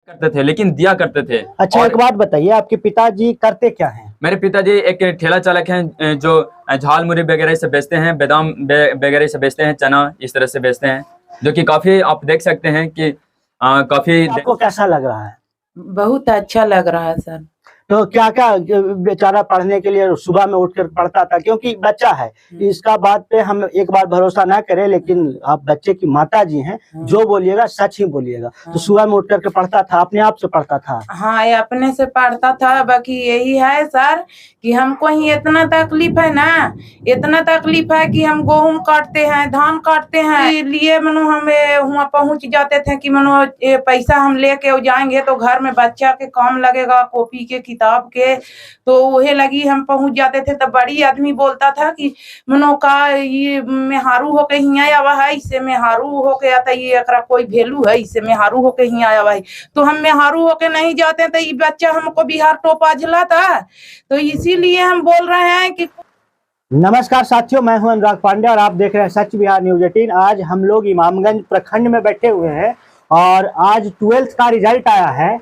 करते थे लेकिन दिया करते थे। अच्छा, एक बात बताइए, आपके पिताजी करते क्या हैं? मेरे पिताजी एक ठेला चालक हैं जो झाल मुरही वगैरह से बेचते हैं, बादाम वगैरह से बेचते हैं, चना इस तरह से बेचते हैं, जो कि काफी आप देख सकते हैं कि काफी। आपको कैसा लग रहा है? बहुत अच्छा लग रहा है सर। तो क्या क्या बेचारा पढ़ने के लिए सुबह में उठकर पढ़ता था, क्योंकि बच्चा है, इसका बात पे हम एक बार भरोसा ना करें, लेकिन आप बच्चे की माता जी हैं, जो बोलिएगा सच ही बोलिएगा। तो सुबह में उठ करके पढ़ता था, अपने आप से पढ़ता था? हाँ, ये अपने से पढ़ता था। बाकी यही है सर कि हमको ही इतना तकलीफ है ना, इतना तकलीफ है कि हम गेहूं काटते हैं, धान काटते हैं, इसलिए मनो हम वहाँ पहुंच जाते थे कि मनो ये पैसा हम लेके जाएंगे तो घर में बच्चा के काम लगेगा, कॉपी के किताब के, तो वही लगी हम पहुंच जाते थे। तब बड़ी आदमी बोलता था कि मनो का ये मेहारू होके ही आया हुआ है, इससे मेहारू होके आता, ये एकरा कोई वैल्यू है, इससे मेहारू होके ही आया हुआ है। तो हम मेहारू होके नहीं जाते तो ये बच्चा हमको बिहार टोपा झिलाता, तो इसीलिए हम बोल रहे हैं कि। नमस्कार साथियों, मैं हूं अनुराग पांडे और आप देख रहे हैं सच बिहार न्यूज 18। आज हम लोग इमामगंज प्रखंड में बैठे हुए हैं और आज 12th का रिजल्ट आया है,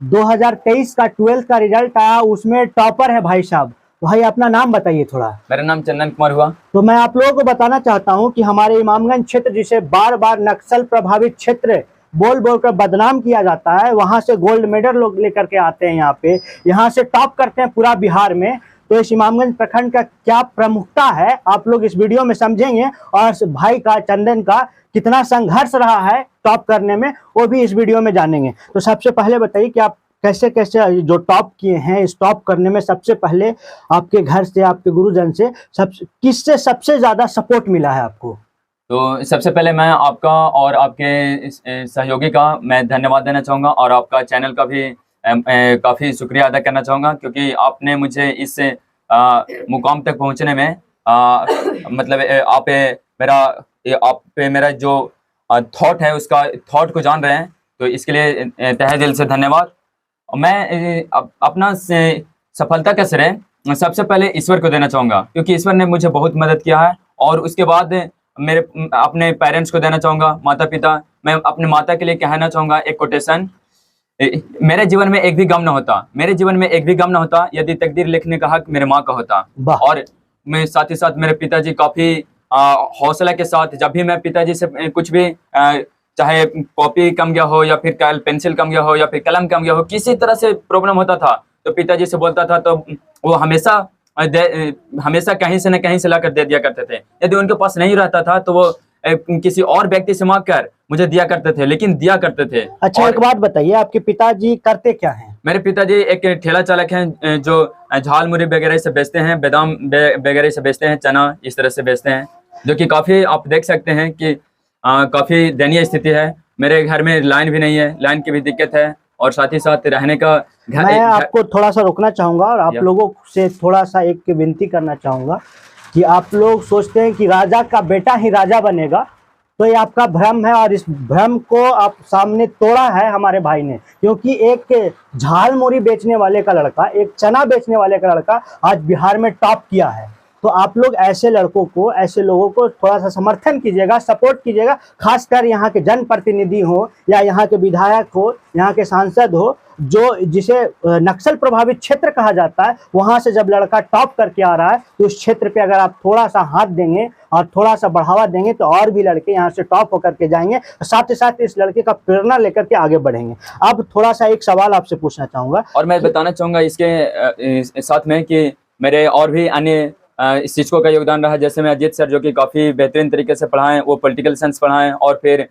2023 का 12th का रिजल्ट आया, उसमें टॉपर है भाई साहब। भाई अपना नाम बताइए थोड़ा। मेरा नाम चंदन कुमार हुआ। तो मैं आप लोगों को बताना चाहता हूं कि हमारे इमामगंज क्षेत्र, जिसे बार बार नक्सल प्रभावित क्षेत्र बोल बोल कर बदनाम किया जाता है, वहां से गोल्ड मेडल लोग लेकर के आते हैं, यहाँ से टॉप करते हैं पूरा बिहार में। तो इस इमामगंज प्रखंड का क्या प्रमुखता है आप लोग इस वीडियो में समझेंगे, और भाई का चंदन का कितना संघर्ष रहा है टॉप करने में, वो भी इस वीडियो में जानेंगे। तो सबसे पहले बताइए कि आप कैसे कैसे जो टॉप किए हैं, इस टॉप करने में सबसे पहले आपके घर से, आपके गुरुजन से किससे सबसे ज्यादा सपोर्ट मिला है आपको? तो सबसे पहले मैं आपका और आपके सहयोगी का मैं धन्यवाद देना चाहूँगा, और आपका चैनल का भी काफ़ी शुक्रिया अदा करना चाहूँगा, क्योंकि आपने मुझे इस मुकाम तक पहुँचने में मतलब आप पे मेरा जो थॉट है, उसका थॉट को जान रहे हैं, तो इसके लिए तहे दिल से धन्यवाद। मैं अपना सफलता का श्रेय सबसे पहले ईश्वर को देना चाहूँगा, क्योंकि ईश्वर ने मुझे बहुत मदद किया है, और उसके बाद मेरे अपने पेरेंट्स को देना चाहूँगा, माता पिता। मैं अपने माता के लिए कहना चाहूँगा एक कोटेशन, मेरे जीवन में एक भी गम न होता यदि तकदीर लिखने का हक मेरे माँ का होता। और मैं साथ ही साथ मेरे पिताजी काफ़ी हौसला के साथ, जब भी मैं पिताजी से कुछ भी चाहे कॉपी कम गया हो, या फिर पेंसिल कम गया हो, या फिर कलम कम गया हो, किसी तरह से प्रॉब्लम होता था, तो पिताजी से बोलता था, तो वो हमेशा कहीं से न कहीं से लाकर दे दिया करते थे। यदि उनके पास नहीं रहता था तो वो किसी और व्यक्ति से मांग कर मुझे दिया करते थे, लेकिन दिया करते थे। अच्छा, एक बात बताइए, आपके पिताजी करते क्या हैं? मेरे पिताजी एक ठेला चालक हैं जो झाल मुरही वगैरह से बेचते हैं, बादाम वगैरह से बेचते हैं, चना इस तरह से बेचते हैं, जो कि काफ़ी आप देख सकते हैं कि काफ़ी दयनीय स्थिति है। मेरे घर में लाइन भी नहीं है, लाइन की भी दिक्कत है, और साथ ही साथ रहने का मैं आपको थोड़ा सा रोकना चाहूँगा और आप लोगों से थोड़ा सा एक विनती करना चाहूँगा कि आप लोग सोचते हैं कि राजा का बेटा ही राजा बनेगा, तो ये आपका भ्रम है, और इस भ्रम को आप सामने तोड़ा है हमारे भाई ने। क्योंकि एक झाल मुरही बेचने वाले का लड़का, एक चना बेचने वाले का लड़का आज बिहार में टॉप किया है। तो आप लोग ऐसे लड़कों को, ऐसे लोगों को थोड़ा सा समर्थन कीजिएगा, सपोर्ट कीजिएगा, खासकर यहाँ के जनप्रतिनिधि हो, या यहाँ के विधायक हो, यहाँ के सांसद हो, जिसे नक्सल प्रभावित क्षेत्र कहा जाता है, वहां से जब लड़का टॉप करके आ रहा है, तो उस क्षेत्र पे अगर आप थोड़ा सा हाथ देंगे और थोड़ा सा बढ़ावा देंगे, तो और भी लड़के यहाँ से टॉप होकर के जाएंगे, साथ ही साथ इस लड़के का प्रेरणा लेकर के आगे बढ़ेंगे। अब थोड़ा सा एक सवाल आपसे पूछना चाहूंगा, और मैं बताना चाहूंगा इसके साथ में कि मेरे और भी अन्य शिक्षकों का योगदान रहा। जैसे मैं अजीत सर, जो कि काफ़ी बेहतरीन तरीके से पढ़ाएं, वो पॉलिटिकल साइंस पढ़ाएं, और फिर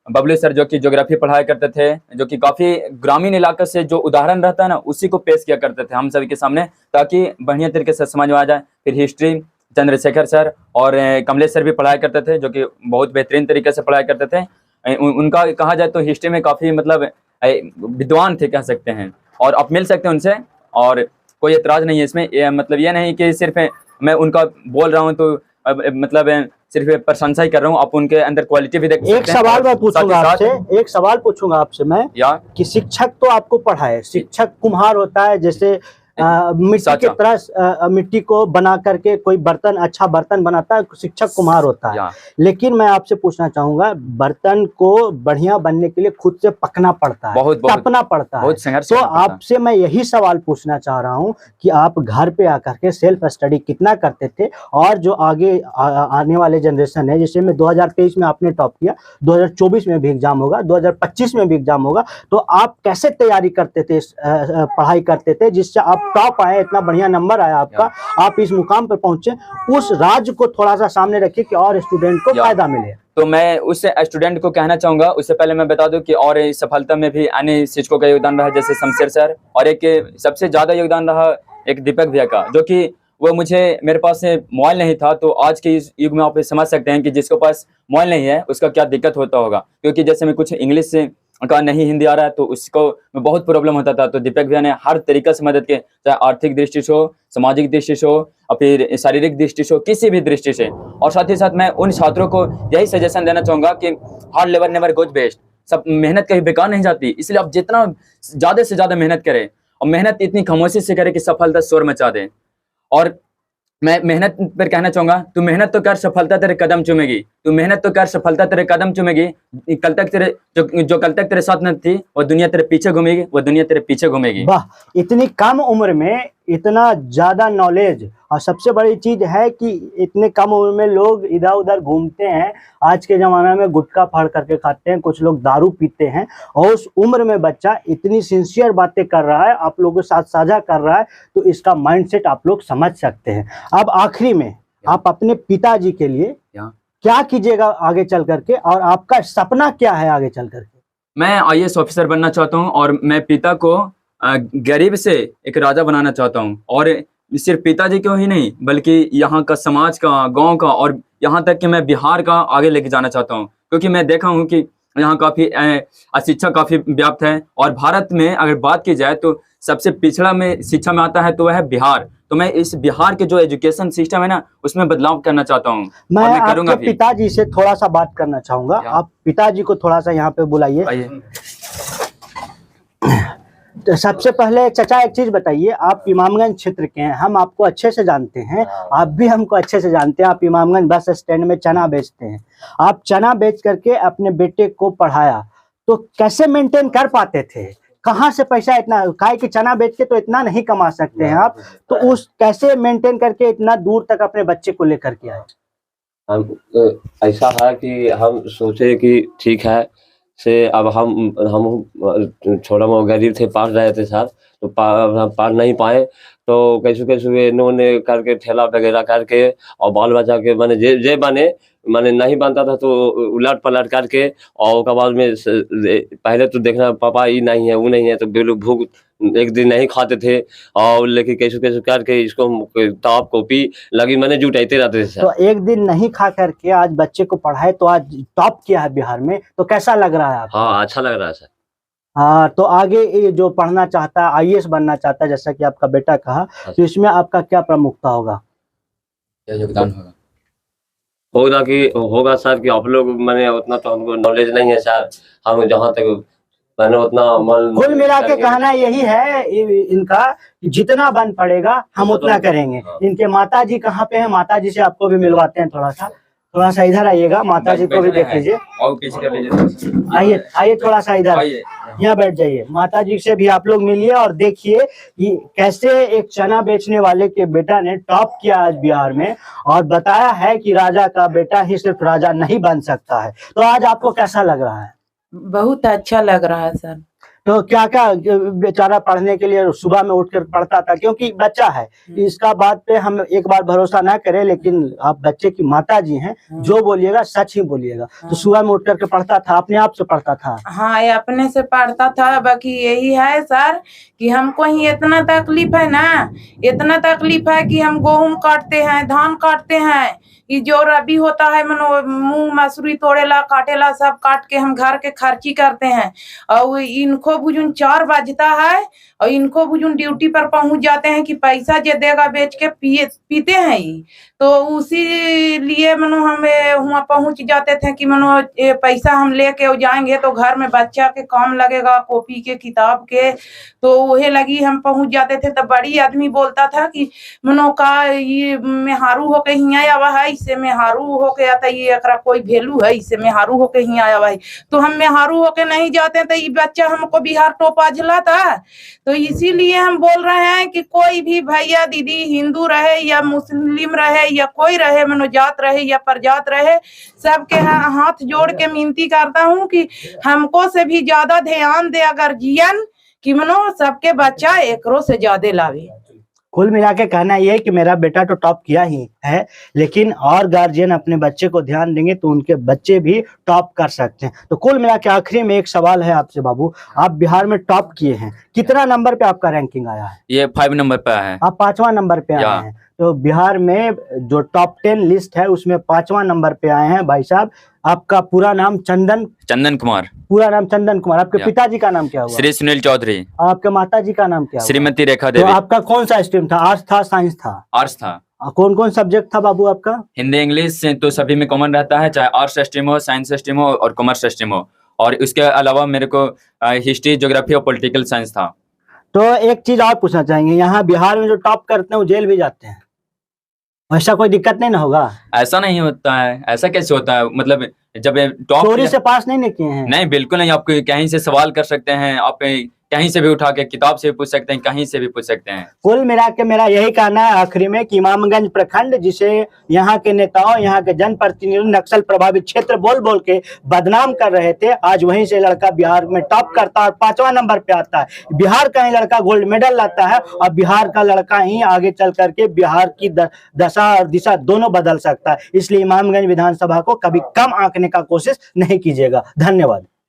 बबलू सर जो कि ज्योग्राफी पढ़ाया करते थे, जो कि काफ़ी ग्रामीण इलाके से जो उदाहरण रहता है ना, उसी को पेश किया करते थे हम सभी के सामने, ताकि बढ़िया तरीके से समझ में आ जाए। फिर हिस्ट्री चंद्रशेखर सर और कमलेश सर भी पढ़ाया करते थे, जो कि बहुत बेहतरीन तरीके से पढ़ाया करते थे। उनका कहा जाए तो हिस्ट्री में काफ़ी मतलब विद्वान थे कह सकते हैं, और आप मिल सकते हैं उनसे, और कोई एतराज़ नहीं है इसमें। मतलब ये नहीं कि सिर्फ मैं उनका बोल रहा हूँ तो मतलब सिर्फ प्रशंसा ही कर रहा हूँ, आप उनके अंदर क्वालिटी भी देख सकते हैं। एक सवाल मैं पूछूंगा आपसे, एक सवाल पूछूंगा आपसे मैं, या कि शिक्षक तो आपको पढ़ाए, शिक्षक कुम्हार होता है, जैसे मिट्टी की साचा। तरह मिट्टी को बना करके कोई बर्तन, अच्छा बर्तन बनाता है, शिक्षक कुम्हार होता है। या लेकिन मैं आपसे पूछना चाहूंगा, बर्तन को बढ़िया बनने के लिए खुद से पकना पड़ता है, बहुत बहुत तपना पड़ता है। बहुत संघर्ष तो करना पड़ता है। आपसे मैं यही सवाल पूछना चाह रहा हूँ कि आप घर पे आकर के सेल्फ स्टडी कितना करते थे, और जो आगे आने वाले जनरेशन है, जैसे में 2023 में आपने टॉप किया, 2024 में भी एग्जाम होगा, 2025 में भी एग्जाम होगा, तो आप कैसे तैयारी करते थे, पढ़ाई करते थे, जिससे आप टॉप आए, इतना बढ़िया नंबर आया आपका, आप इस मुकाम पर पहुंचे? उस राज को थोड़ा सा सामने रखिए कि और स्टूडेंट को फायदा मिले। तो मैं उस स्टूडेंट को कहना चाहूंगा, उससे पहले मैं बता दूं कि और इस सफलता में भी अन्य शिक्षकों का योगदान रहा, जैसे शमशेर सर, और एक सबसे ज्यादा योगदान रहा एक दीपक भैया का, जो कि वो मुझे, मेरे पास मोबाइल नहीं था, तो आज के इस युग में आप समझ सकते हैं कि जिसके पास मोबाइल नहीं है उसका क्या दिक्कत होता होगा, क्योंकि जैसे मैं कुछ इंग्लिश से का नहीं हिंदी आ रहा है तो उसको में बहुत प्रॉब्लम होता था। तो दीपक भैया ने हर तरीके से मदद की, चाहे आर्थिक दृष्टि से हो, सामाजिक दृष्टि से हो, और फिर शारीरिक दृष्टि से हो, किसी भी दृष्टि से। और साथ ही साथ मैं उन छात्रों को यही सजेशन देना चाहूंगा कि hard labour never goes waste, सब मेहनत कहीं बेकार नहीं जाती, इसलिए आप जितना ज्यादा से ज्यादा मेहनत करें, और मेहनत इतनी खामोशी से करें कि सफलता शोर मचा दे। और मैं मेहनत पर कहना चाहूंगा, तू मेहनत तो कर, सफलता तेरे कदम चूमेगी, तू मेहनत तो कर, सफलता तेरे कदम चूमेगी। कल तक तेरे जो कल तक तेरे साथ न थी, वो दुनिया तेरे पीछे घूमेगी, वो दुनिया तेरे पीछे घूमेगी। वाह, इतनी कम उम्र में इतना ज्यादा नॉलेज, और सबसे बड़ी चीज है कि इतने कम उम्र में लोग इधर उधर घूमते हैं। आज के जमाने में गुटखा फाड़ करके खाते हैं, कुछ लोग दारू पीते हैं, और उस उम्र में बच्चा इतनी सिंसियर बातें कर रहा है, आप लोगों के साथ साझा कर रहा है, तो इसका माइंडसेट आप लोग समझ सकते हैं। अब आखिरी में आप अपने पिताजी के लिए क्या कीजिएगा आगे चल करके, और आपका सपना क्या है आगे चल करके? मैं IAS ऑफिसर बनना चाहता हूँ, और मैं पिता को गरीब से एक राजा बनाना चाहता हूँ, और सिर्फ पिताजी को ही नहीं बल्कि यहाँ का समाज का, गांव का, और यहाँ तक कि मैं बिहार का आगे लेके जाना चाहता हूँ, क्योंकि मैं देखा हूँ कि यहाँ काफी अशिक्षा काफी व्याप्त है, और भारत में अगर बात की जाए तो सबसे पिछड़ा में शिक्षा में आता है तो वह है बिहार। तो मैं इस बिहार के जो एजुकेशन सिस्टम है ना, उसमें बदलाव करना चाहता हूँ, मैं करूंगा आपके भी। पिताजी से थोड़ा सा बात करना चाहूंगा। आप पिताजी को थोड़ा सा यहाँ पे बुलाइए। तो सबसे पहले चाचा एक चीज बताइए, आप इमामगंज क्षेत्र के हैं, हम आपको अच्छे से जानते हैं, आप भी हमको अच्छे से जानते हैं। आप इमामगंज बस स्टैंड में चना बेचते हैं, आप चना बेच करके अपने बेटे को पढ़ाया, तो कैसे मेंटेन कर पाते थे? कहाँ से पैसा इतना, काहे कि चना बेच के तो इतना नहीं कमा सकते हैं आप, तो उस कैसे मेंटेन करके इतना दूर तक अपने बच्चे को लेकर के आए? हम ऐसा है कि हम सोचे कि ठीक है से अब हम छोटा मोटा गरीब थे, पढ़ रहे थे सर, तो पढ़ नहीं पाए, तो कैसे इन्होंने करके ठेला वगैरह करके और बाल बच्चा के मैंने जे बने, मैंने नहीं बनता था तो उलट पलट करके, और उसके बाद में पहले तो देखना पापा ये नहीं है वो नहीं है, तो बिल्कुल भूख एक दिन नहीं खाते थे, और लेकिन कैसे करके इसको किताब कॉपी लगी मैंने जुटाते रहते थे। तो एक दिन नहीं खा करके आज बच्चे को पढ़ाए, तो आज टॉप किया है बिहार में, तो कैसा लग रहा है आपको? हाँ, अच्छा लग रहा है सर। हाँ, तो आगे ये जो पढ़ना चाहता है, IAS बनना चाहता है, जैसा कि आपका बेटा कहा, तो इसमें आपका क्या प्रमुखता होगा, क्या योगदान होगा? होगा सर कि आप लोग, मैंने उतना तो हमको नॉलेज नहीं है सर, हम जहाँ तक मैंने उतना कुल मिला के कहना यही है इनका, जितना बन पड़ेगा हम उतना करेंगे। इनके माताजी कहाँ पे हैं? माताजी से आपको भी मिलवाते हैं, थोड़ा सा इधर आइएगा, माताजी को भी देख लीजिए। और पीछे कर लीजिए, आइए थोड़ा सा इधर, यहाँ बैठ जाइए। माताजी से भी आप लोग मिलिए और देखिए कि कैसे एक चना बेचने वाले के बेटा ने टॉप किया आज बिहार में, और बताया है कि राजा का बेटा ही सिर्फ राजा नहीं बन सकता है। तो आज आपको कैसा लग रहा है? बहुत अच्छा लग रहा है सर। तो क्या क्या बेचारा पढ़ने के लिए सुबह में उठकर पढ़ता था, क्योंकि बच्चा है, इसका बात पे हम एक बार भरोसा ना करें, लेकिन आप बच्चे की माता जी हैं, जो बोलिएगा सच ही बोलिएगा। तो सुबह में उठ करके पढ़ता था, अपने आप से पढ़ता था? हाँ, ये अपने से पढ़ता था। बाकी यही है सर कि हमको ही इतना तकलीफ है ना, इतना तकलीफ है कि हम गेहूं काटते हैं, धान काटते हैं, कि जो रबी होता है मनो मुंह मसूरी तोड़ेला काटेला सब काट के हम घर के खर्ची करते हैं। और इनको बुझुन 4 बजता है और इनको बुझुन ड्यूटी पर पहुंच जाते हैं कि पैसा जे देगा बेच के पीते हैं ही। तो उसी लिए मनो हमें वहाँ पहुंच जाते थे कि मनो ये पैसा हम लेके जाएंगे तो घर में बच्चा के काम लगेगा, कॉपी के किताब के, तो वही लगी हम पहुंच जाते थे। तो बड़ी आदमी बोलता था कि मनो का ये मेहारू होके ही आया हुआ है, इससे मेहारू होके आता ये एकरा कोई वैल्यू है, इससे मेहारू होके ही आया हुआ है। तो हम मेहारू होके नहीं जाते तो ये बच्चा हमको बिहार टोपा झिलाता। तो इसीलिए हम बोल रहे हैं कि कोई भी भैया दीदी हिंदू रहे या मुस्लिम रहे या कोई रहे, मनोजात रहे या प्रजात रहे, सबके हाथ जोड़ के विनती करता हूँ कि हमको से भी ज्यादा ध्यान दे गार्जियन कि मनो सबके बच्चा एकरो से ज्यादा लावे। कुल मिला के कहना यह है कि मेरा बेटा तो टॉप किया ही है, लेकिन और गार्जियन अपने बच्चे को ध्यान देंगे तो उनके बच्चे भी टॉप कर सकते हैं। तो कुल मिला के आखिरी में एक सवाल है आपसे बाबू, आप बिहार में टॉप किए हैं, कितना नंबर पे आपका रैंकिंग आया है? ये 5 नंबर पे है। आप 5वां नंबर पे आए हैं। तो बिहार में जो टॉप 10 लिस्ट है उसमें 5वां नंबर पे आए हैं भाई साहब। आपका पूरा नाम चंदन कुमार। पूरा नाम चंदन कुमार। आपके पिताजी का नाम क्या हुआ? श्री सुनील चौधरी। आपके माताजी का नाम क्या हुआ? श्रीमती रेखा तो देवी। आपका कौन सा स्ट्रीम था? आर्ट्स था, साइंस था? आर्ट्स था। कौन कौन सब्जेक्ट था बाबू आपका? हिंदी इंग्लिश तो सभी में कॉमन रहता है, चाहे आर्ट्स स्ट्रीम हो, साइंस स्ट्रीम हो और कॉमर्स स्ट्रीम हो। और उसके अलावा मेरे को हिस्ट्री, ज्योग्राफी और पॉलिटिकल साइंस था। तो एक चीज और पूछना चाहेंगे, यहाँ बिहार में जो टॉप करते हैं वो जेल भी जाते हैं, ऐसा कोई दिक्कत नहीं ना होगा? ऐसा नहीं होता है। ऐसा कैसे होता है? मतलब जब टॉप चोरी से पास नहीं किए हैं? नहीं, बिल्कुल नहीं। आप कहीं से सवाल कर सकते हैं, आप कहीं से भी उठा के किताब से भी पूछ सकते हैं, कहीं से भी पूछ सकते हैं। कुल मिला के मेरा यही कहना है आखिरी में कि इमामगंज प्रखंड, जिसे यहाँ के नेताओं, यहाँ के जनप्रतिनिधि नक्सल प्रभावित क्षेत्र बोल बोल के बदनाम कर रहे थे, आज वहीं से लड़का बिहार में टॉप करता है और 5वां नंबर पे आता है। बिहार का ही लड़का गोल्ड मेडल लाता है और बिहार का लड़का ही आगे चल करके बिहार की दशा और दिशा दोनों बदल सकता है। इसलिए इमामगंज विधानसभा को कभी कम आंकने का कोशिश नहीं कीजिएगा। धन्यवाद।